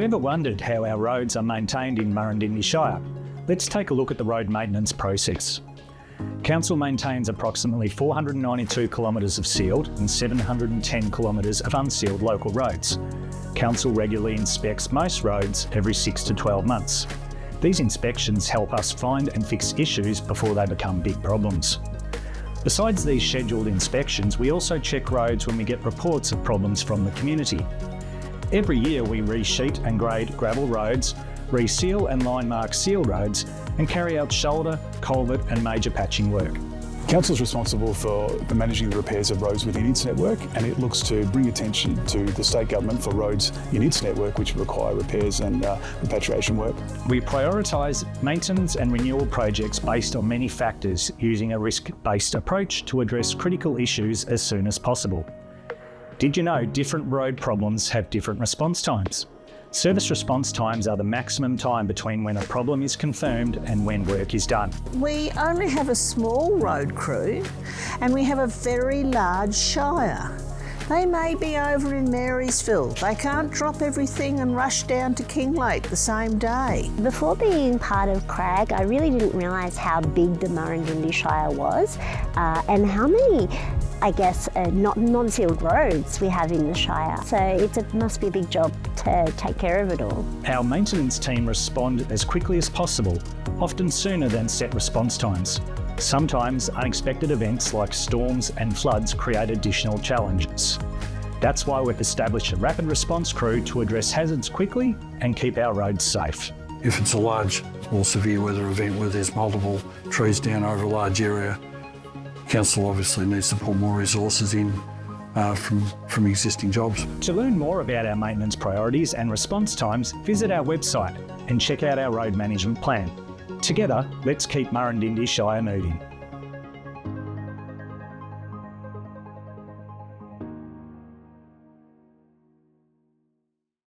ever wondered how our roads are maintained in Murrindindi Shire? Let's take a look at the road maintenance process. Council maintains approximately 492 kilometres of sealed and 710 kilometres of unsealed local roads. Council regularly inspects most roads every 6 to 12 months. These inspections help us find and fix issues before they become big problems. Besides these scheduled inspections, we also check roads when we get reports of problems from the community. Every year we resheet and grade gravel roads, reseal and line mark seal roads, and carry out shoulder, culvert and major patching work. Council is responsible for managing the repairs of roads within its network, and it looks to bring attention to the state government for roads in its network which require repairs and repatriation work. We prioritise maintenance and renewal projects based on many factors, using a risk-based approach to address critical issues as soon as possible. Did you know different road problems have different response times? Service response times are the maximum time between when a problem is confirmed and when work is done. We only have a small road crew and we have a very large shire. They may be over in Marysville. They can't drop everything and rush down to Kinglake the same day. Before being part of CRAG, I really didn't realise how big the Murrindindi Shire was and how many non-sealed roads we have in the Shire. So it must be a big job to take care of it all. Our maintenance team respond as quickly as possible, often sooner than set response times. Sometimes unexpected events like storms and floods create additional challenges. That's why we've established a rapid response crew to address hazards quickly and keep our roads safe. If it's a large or severe weather event where there's multiple trees down over a large area, Council obviously needs to put more resources in from existing jobs. To learn more about our maintenance priorities and response times, visit our website and check out our road management plan. Together, let's keep Murrindindi Shire moving.